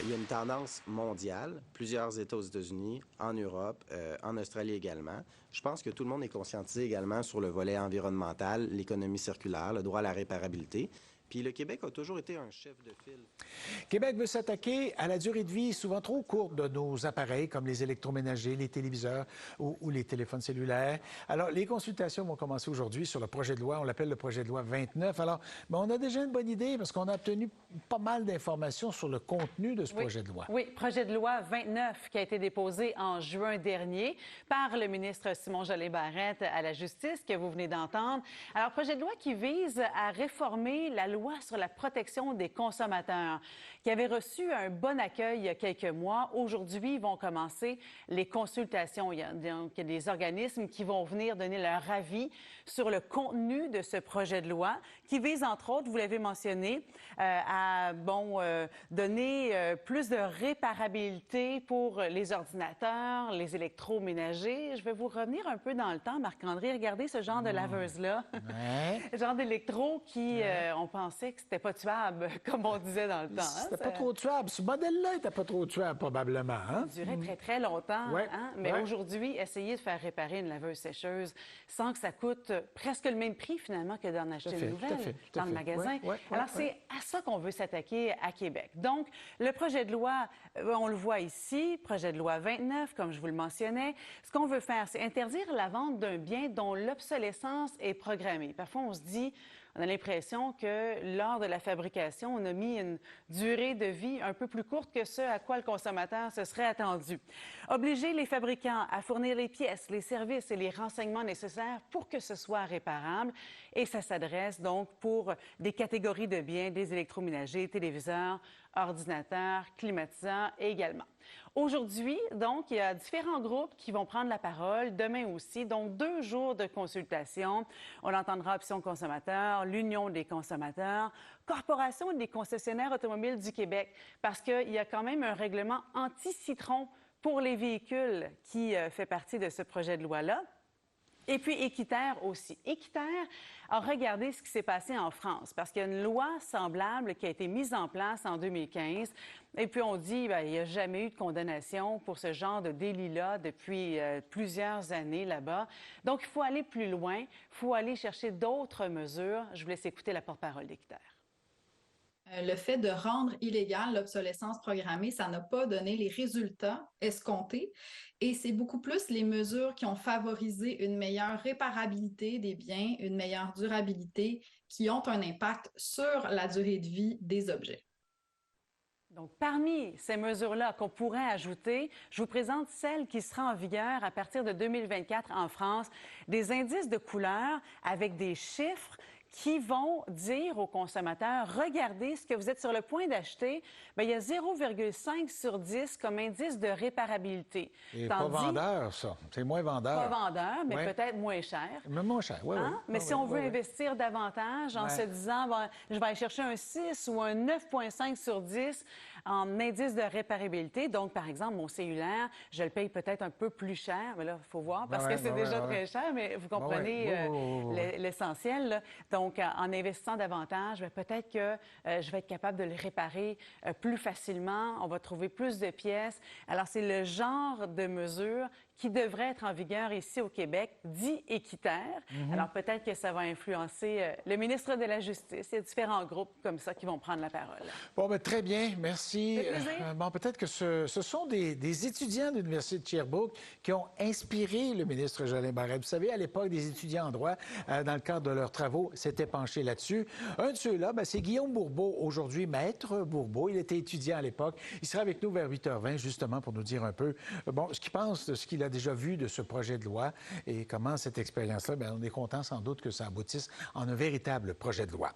il y a une tendance mondiale, plusieurs États aux États-Unis, en Europe, en Australie également. Je pense que tout le monde est conscientisé également sur le volet environnemental, l'économie circulaire, le droit à la réparabilité. Puis le Québec a toujours été un chef de file. Québec veut s'attaquer à la durée de vie souvent trop courte de nos appareils, comme les électroménagers, les téléviseurs ou les téléphones cellulaires. Alors, les consultations vont commencer aujourd'hui sur le projet de loi. On l'appelle le projet de loi 29. Alors, on a déjà une bonne idée parce qu'on a obtenu pas mal d'informations sur le contenu de ce projet de loi. Oui, projet de loi 29 qui a été déposé en juin dernier par le ministre Simon Joly-Barrette à la Justice, que vous venez d'entendre. Alors, projet de loi qui vise à réformer la loi sur la protection des consommateurs, qui avait reçu un bon accueil il y a quelques mois. Aujourd'hui, vont commencer les consultations. Il y a des organismes qui vont venir donner leur avis sur le contenu de ce projet de loi, qui vise, entre autres, vous l'avez mentionné, à donner plus de réparabilité pour les ordinateurs, les électroménagers. Je vais vous revenir un peu dans le temps, Marc-André. Regardez ce genre de laveuse-là. Ouais. Ce genre d'électro qui, on pensait que c'était pas tuable, comme on disait dans le temps. C'était pas trop tuable. Ce modèle-là n'était pas trop tuable, probablement. Hein? Ça durait très, très longtemps. Ouais. Hein? Mais Ouais. aujourd'hui, essayez de faire réparer une laveuse sécheuse sans que ça coûte presque le même prix, finalement, que d'en acheter une nouvelle dans le magasin. Alors, c'est à ça qu'on veut s'attaquer à Québec. Donc, le projet de loi, on le voit ici, projet de loi 29, comme je vous le mentionnais. Ce qu'on veut faire, c'est interdire la vente d'un bien dont l'obsolescence est programmée. Parfois, on se dit, on a l'impression que lors de la fabrication, on a mis une durée de vie un peu plus courte que ce à quoi le consommateur se serait attendu. Obliger les fabricants à fournir les pièces, les services et les renseignements nécessaires pour que ce soit réparable. Et ça s'adresse donc pour des catégories de biens, des électroménagers, téléviseurs, ordinateurs, climatiseurs également. Aujourd'hui, donc, il y a différents groupes qui vont prendre la parole, demain aussi, donc 2 jours de consultation. On entendra Option consommateurs, l'Union des consommateurs, Corporation des concessionnaires automobiles du Québec, parce qu'il y a quand même un règlement anti-citron pour les véhicules qui fait partie de ce projet de loi-là. Et puis Équiterre aussi. Équiterre a regardé ce qui s'est passé en France parce qu'il y a une loi semblable qui a été mise en place en 2015. Et puis on dit il n'y a jamais eu de condamnation pour ce genre de délit-là depuis plusieurs années là-bas. Donc il faut aller plus loin, il faut aller chercher d'autres mesures. Je vous laisse écouter la porte-parole d'Équiterre. Le fait de rendre illégale l'obsolescence programmée, ça n'a pas donné les résultats escomptés. Et c'est beaucoup plus les mesures qui ont favorisé une meilleure réparabilité des biens, une meilleure durabilité, qui ont un impact sur la durée de vie des objets. Donc, parmi ces mesures-là qu'on pourrait ajouter, je vous présente celle qui sera en vigueur à partir de 2024 en France, des indices de couleur avec des chiffres qui vont dire aux consommateurs, regardez ce que vous êtes sur le point d'acheter, bien, il y a 0,5 sur 10 comme indice de réparabilité. Et pas vendeur, ça. C'est moins vendeur. Pas vendeur, mais peut-être moins cher. Mais moins cher, oui, hein? oui. Mais si on veut investir davantage en se disant, bon, je vais aller chercher un 6 ou un 9,5 sur 10 en indice de réparabilité. Donc, par exemple, mon cellulaire, je le paye peut-être un peu plus cher, mais là, il faut voir parce que c'est déjà très cher, mais vous comprenez l'essentiel, là. Donc, en investissant davantage, peut-être que je vais être capable de le réparer plus facilement. On va trouver plus de pièces. Alors, c'est le genre de mesure qui devrait être en vigueur ici au Québec, dit Équiterre. Alors, peut-être que ça va influencer le ministre de la Justice. Il y a différents groupes comme ça qui vont prendre la parole. Bon, bien, très bien. Merci. Bon, peut-être que ce sont des étudiants de l'Université de Sherbrooke qui ont inspiré le ministre Joly-Barrette. Vous savez, à l'époque, des étudiants en droit, dans le cadre de leurs travaux, s'étaient penchés là-dessus. Un de ceux-là, c'est Guillaume Bourbeau, aujourd'hui maître Bourbeau. Il était étudiant à l'époque. Il sera avec nous vers 8h20, justement, pour nous dire un peu ce qu'il pense de ce qu'il a déjà vu de ce projet de loi et comment cette expérience-là, on est content sans doute que ça aboutisse en un véritable projet de loi.